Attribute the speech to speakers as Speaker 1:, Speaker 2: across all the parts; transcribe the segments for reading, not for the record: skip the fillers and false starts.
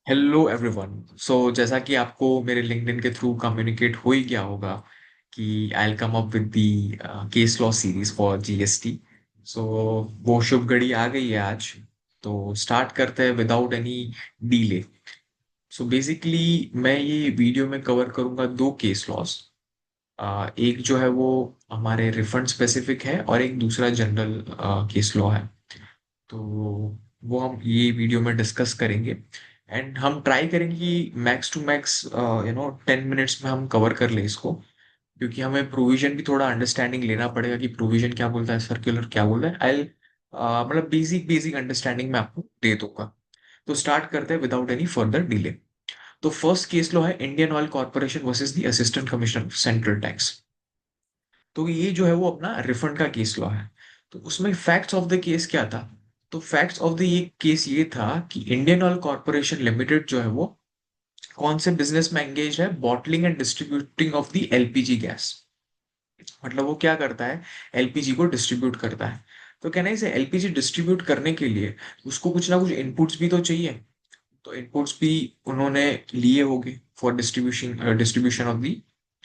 Speaker 1: Hello everyone. जैसा कि आपको मेरे लिंक्डइन के थ्रू कम्युनिकेट हो ही गया होगा कि I will come up with the case law series for GST. So वो शुभ घड़ी आ गई है आज। तो स्टार्ट करते हैं विदाउट एनी डीले। बेसिकली मैं ये वीडियो में कवर करूंगा दो केस लॉस। एक जो है वो हमारे रिफंड स्पेसिफिक है और एक दूसरा जनरल केस लॉ है। तो वो हम ये वीडियो में डिस्कस करेंगे। एंड हम ट्राई करेंगे कि मैक्स टू मैक्स 10 मिनट्स में हम कवर कर ले इसको। क्योंकि हमें प्रोविजन भी थोड़ा अंडरस्टैंडिंग लेना पड़ेगा कि प्रोविजन क्या बोलता है, सर्कुलर क्या बोलता है। आई मतलब बेसिक बेसिक अंडरस्टैंडिंग मैं आपको दे दूंगा। तो स्टार्ट करते हैं विदाउट एनी फर्दर डिले। तो फर्स्ट केस लो है Indian oil corporation versus the assistant commissioner of central tax. तो ये जो है वो अपना रिफंड का केस लॉ है। तो उसमें फैक्ट्स ऑफ द केस क्या था? तो फैक्ट्स ऑफ द ये केस ये था कि इंडियन ऑयल कॉर्पोरेशन लिमिटेड जो है वो कौन से बिजनेस में एंगेज है, bottling and distributing of the LPG gas. मतलब वो क्या करता है, एलपीजी को डिस्ट्रीब्यूट करता है। तो कहना है इसे एलपीजी डिस्ट्रीब्यूट करने के लिए उसको कुछ ना कुछ इनपुट्स भी तो चाहिए। तो इनपुट्स भी उन्होंने लिए होंगे for distribution distribution of the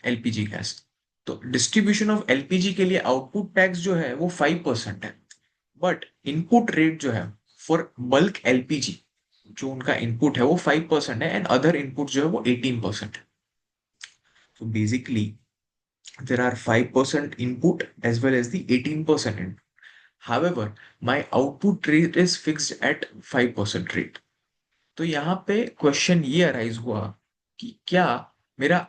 Speaker 1: LPG gas. तो डिस्ट्रीब्यूशन ऑफ एलपीजी के लिए आउटपुट टैक्स जो है वो 5% है। बट इनपुट रेट जो है फॉर बल्क एलपीजी, जो उनका इनपुट है वो 5% है, एंड अदर इनपुट जो है वो 18% है। तो basically there are 5% input as well as the 18% input. However, my output rate is fixed at 5% rate. तो यहाँ पे क्वेश्चन ये अराइज हुआ कि क्या मेरा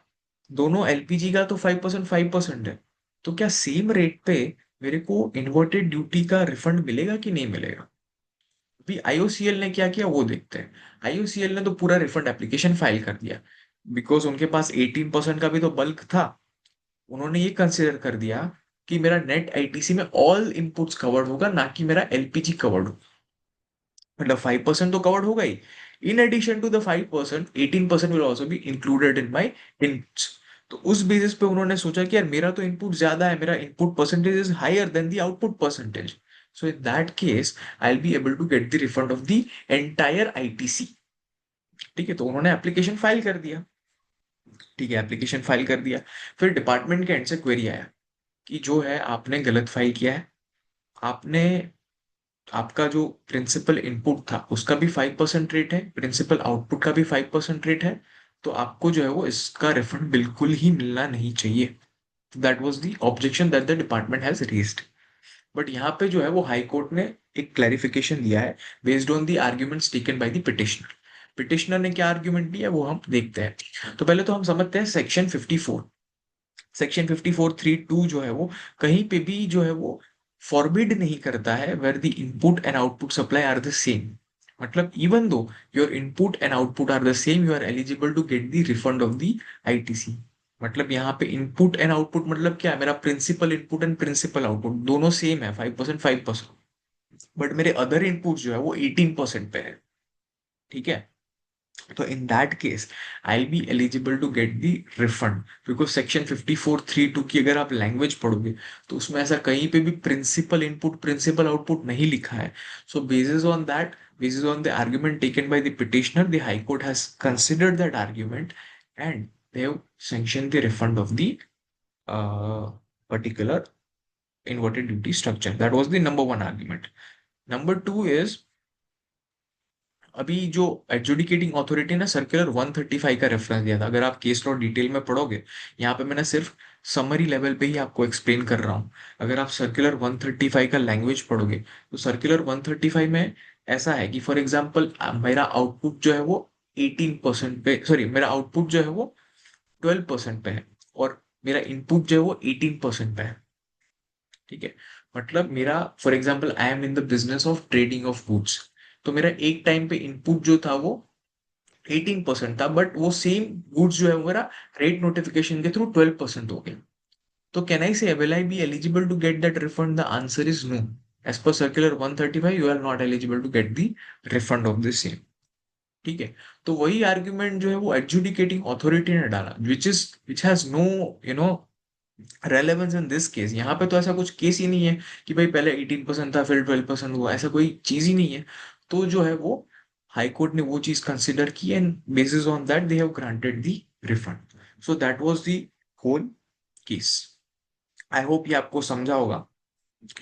Speaker 1: दोनों एलपीजी का तो 5% है, तो क्या सेम रेट पे मेरे को इन्वर्टेड ड्यूटी का रिफंड मिलेगा कि नहीं मिलेगा? अभी आईओसीएल ने क्या किया वो देखते हैं। आईओसीएल ने तो पूरा रिफंड एप्लीकेशन फाइल कर दिया। बिकॉज उनके पास 18% का भी तो बल्क था। उन्होंने ये कंसिडर कर दिया कि मेरा नेट आईटीसी में ऑल इनपुट्स कवर्ड होगा, ना कि मेरा एलपीजी कवर्ड हो। मतलब 5% तो कवर्ड होगा ही। In addition to the 5%, 18% will also be included in my inputs. तो उस बेसिस पे उन्होंने सोचा कि यार मेरा तो इनपुट ज्यादा है, मेरा input percentage is higher than the output percentage. So in that case I will be able to get the refund of the entire ITC. ठीक है, तो उन्होंने एप्लीकेशन फाइल कर दिया। ठीक है, एप्लीकेशन फाइल कर दिया। फिर डिपार्टमेंट के एंड से क्वेरी आया कि जो है आपने गलत फाइल किया है। आपने आपका जो प्रिंसिपल इनपुट था उसका भी 5% रेट है, प्रिंसिपल आउटपुट का भी 5% रेट है। तो आपको जो है वो इसका रिफंड बिल्कुल ही मिलना नहीं चाहिए। That was the objection that the department has raised. But यहाँ पे जो है वो हाई कोर्ट ने एक क्लैरिफिकेशन दिया है based on the arguments taken by the petitioner. Petitioner ने क्या आर्ग्यूमेंट दिया वो हम देखते हैं। तो पहले तो हम समझते हैं सेक्शन 54। सेक्शन 54(3)(2) जो है वो कहीं पे भी जो है वो फॉरबिड नहीं करता है where the input and output supply are the same. मतलब even though your input and output are the same, you are eligible to get the refund of the ITC. मतलब यहाँ पे इनपुट एंड आउटपुट मतलब क्या है, मेरा principal input and principal output दोनों same है, 5%, 5%। बट मेरे अदर इनपुट जो है वो 18% पे है। ठीक है, तो in that case I will be eligible to get the refund. Because section 54(3)(2) की अगर आप लैंग्वेज पढ़ोगे तो उसमें ऐसा कहीं पे भी प्रिंसिपल इनपुट प्रिंसिपल आउटपुट नहीं लिखा है। So basis on that, basis on the argument taken by the petitioner, the High Court has considered that argument and they have sanctioned the refund of the particular inverted duty structure. That was the number one argument. Number two is अभी जो adjudicating authority ने circular 135 का reference दिया था। अगर आप case law detail में पढ़ोगे, यहाँ पे मैंने सिर्फ समरी लेवल पे ही आपको एक्सप्लेन कर रहा हूँ। अगर आप सर्कुलर 135 का लैंग्वेज पढ़ोगे तो सर्कुलर 135 में ऐसा है कि फॉर एग्जाम्पल मेरा आउटपुट जो है वो 18% पे, सॉरी मेरा आउटपुट जो है वो 12% पे है और मेरा इनपुट जो है वो 18% पे है। ठीक है, मतलब मेरा for example I am in the business of trading of goods. तो मेरा एक टाइम पे इनपुट जो था वो 18% था, बट वो सेम गुड्स जो है वो मेरा रेट नोटिफिकेशन के थ्रू 12% हो गया। तो can I say will I be eligible to get that refund? The answer is no. As per circular 135 you are not eligible to get the refund of the same. ठीक है, तो वही argument जो है वो एडजुडिकेटिंग अथॉरिटी ने डाला, which has no you know relevance in this case. यहाँ पे तो ऐसा कुछ केस ही नहीं है कि भाई पहले 18% था फिर 12% हुआ, ऐसा कोई चीज ही नहीं है। तो जो है वो हाई कोर्ट ने वो चीज कंसिडर की and basis on that they have granted the refund. So that was the whole case. I hope ये आपको समझा होगा.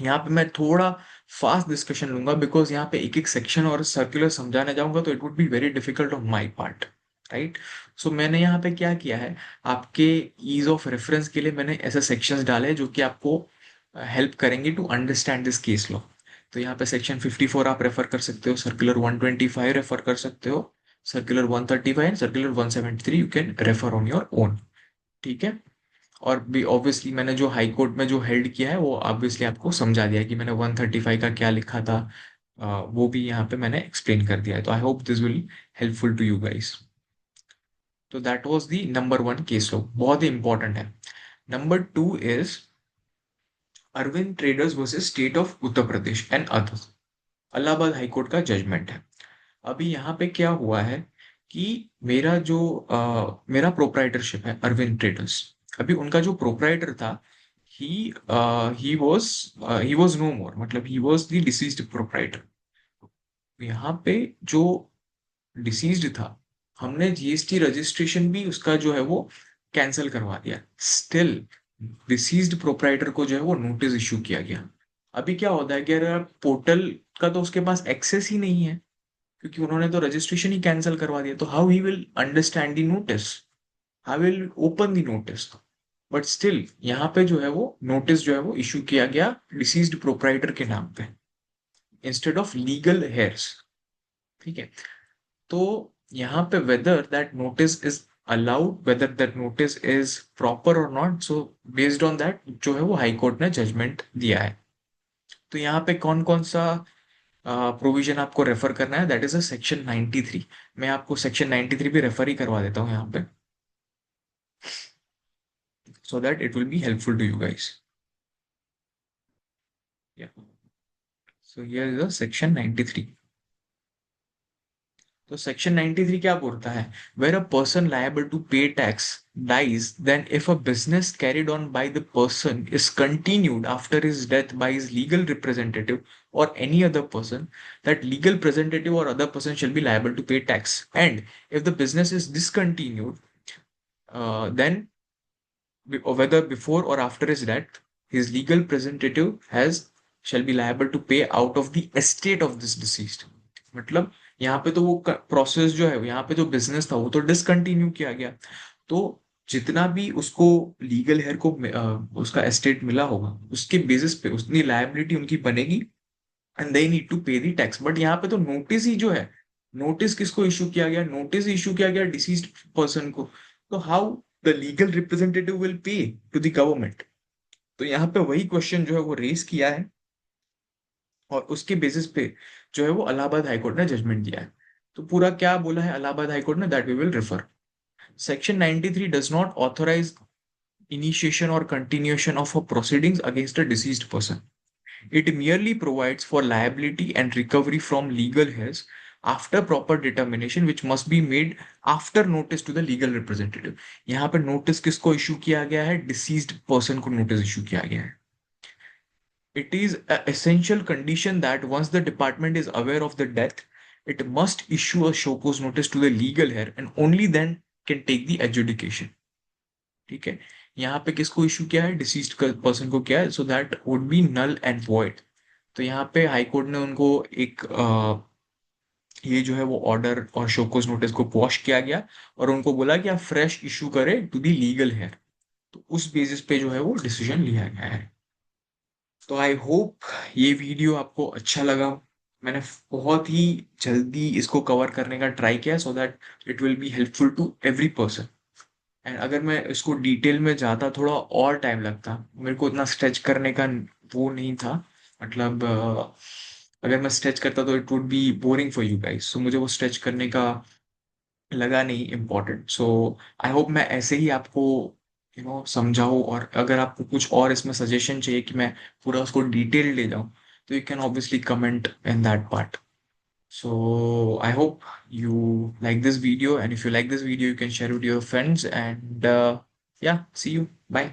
Speaker 1: यहाँ पे मैं थोड़ा फास्ट डिस्कशन लूंगा बिकॉज यहाँ पे एक एक सेक्शन और सर्कुलर समझाने जाऊंगा तो it would be very difficult on my part. Right. So मैंने यहाँ पे क्या किया है, आपके ईज ऑफ रेफरेंस के लिए मैंने ऐसे सेक्शंस डाले जो कि आपको हेल्प करेंगे to understand this case law. तो यहाँ पे सेक्शन 54 आप रेफर कर सकते हो, सर्कुलर 125 रेफर कर सकते हो, circular 135 and circular 173 you can refer on your own. ठीक है. और भी ऑब्वियसली मैंने जो हाई कोर्ट में जो हेल्ड किया है वो ऑब्वियसली आपको समझा दिया कि मैंने 135 का क्या लिखा था. वो भी यहाँ पे मैंने एक्सप्लेन कर दिया है. तो I hope this will helpful to you guys. तो that was the number one case law, बहुत ही इंपॉर्टेंट है. Number two is Arvind Traders versus State of Uttar Pradesh and others. Allahabad High Court का जजमेंट है. अभी यहाँ पे क्या हुआ है कि मेरा प्रोप्राइटरशिप है अरविंद ट्रेडर्स. अभी उनका जो प्रोप्राइटर था, ही ही वाज नो मोर, मतलब he was the deceased proprietor. यहाँ पे जो डिसीज्ड था, हमने जीएसटी रजिस्ट्रेशन भी उसका जो है वो कैंसिल करवा दिया. स्टिल डिसीज्ड प्रोप्राइटर को जो है वो नोटिस इशू किया गया. अभी क्या होता है कि अगर पोर्टल का तो उसके पास एक्सेस ही नहीं है, क्योंकि उन्होंने तो रजिस्ट्रेशन ही कैंसिल करवा दिया. तो how he will understand the notice, how will open the notice. But still यहाँ पे जो है वो नोटिस जो है वो इशू किया गया डिसीज्ड प्रोप्राइटर के नाम पे इंस्टेड ऑफ लीगल हेयर्स. ठीक है. तो यहाँ पे whether that notice is allowed, whether that notice is proper और not, so based on that जो है वो हाई कोर्ट ने जजमेंट दिया है. तो यहाँ पे कौन कौन सा प्रोविजन आपको रेफर करना है, दैट इज अ सेक्शन 93. मैं आपको सेक्शन 93 भी रेफर ही करवा देता हूँ यहाँ पे, so that it will be helpful to you guys. Yeah. So here is the section 93. तो सेक्शन 93 क्या बोलता है, where a person liable to pay tax dies, then if a business carried on by the person is continued after his death by his legal representative or any other person, that legal representative or other person shall be liable to pay tax. And if the business is discontinued, then whether before or after his death, his legal representative has shall be liable to pay out of the estate of this deceased. मतलब यहाँ पे तो वो process जो है, यहाँ पे जो बिजनेस था वो तो डिसकंटिन्यू किया गया. तो जितना भी उसको लीगल हेयर को उसका एस्टेट मिला होगा उसके बेसिस पे उतनी लायबिलिटी उनकी बनेगी एंड दे नीड टू पे दी टैक्स. बट यहाँ पे तो नोटिस ही जो है, नोटिस किसको इशू किया गया, नोटिस इशू किया गया डिसीज्ड पर्सन को. तो how the legal representative will pay to the government. तो यहाँ पे वही क्वेश्चन जो है वो रेस किया है और उसके बेसिस पे जो है वो इलाहाबाद हाईकोर्ट ने जजमेंट दिया है. तो पूरा क्या बोला है इलाहाबाद हाईकोर्ट ने, that we will refer. Section 93 does not authorize initiation or continuation of a proceedings against a deceased person. It merely provides for liability and recovery from legal heirs after proper determination which must be made after notice to the legal representative. यहाँ पर notice किसको issue किया गया है, deceased person को notice issue किया गया है. It is an essential condition that once the department is aware of the death, it must issue a show cause notice to the legal heir and only then can take the adjudication. ठीक है. यहाँ पे किसको issue किया है, deceased person को किया है, so that would be null and void. तो यहाँ पे हाई कोर्ट ने उनको एक ये जो है वो ऑर्डर और शोकोज नोटिस को क्वॉश किया गया और उनको बोला कि आप फ्रेश इशू करें टू दी लीगल है. तो उस बेसिस पे जो है वो डिसीजन लिया गया है. तो आई होप ये वीडियो आपको अच्छा लगा. मैंने बहुत ही जल्दी इसको कवर करने का ट्राई किया so that it will be helpful to every person. And अगर मैं इसको डिटेल में जाता थोड़ा और टाइम लगता, मेरे को इतना स्ट्रेच करने का वो नहीं था. मतलब अगर मैं स्ट्रेच करता तो it would be boring for you guys, so मुझे वो स्ट्रेच करने का लगा नहीं इम्पोर्टेंट. सो आई होप मैं ऐसे ही आपको समझाऊँ. और अगर आपको कुछ और इसमें सजेशन चाहिए कि मैं पूरा उसको डिटेल ले जाऊँ, तो you can obviously comment in that part. So I hope you like this video, and if you like this video, you can share it with your friends. And yeah, see you. Bye.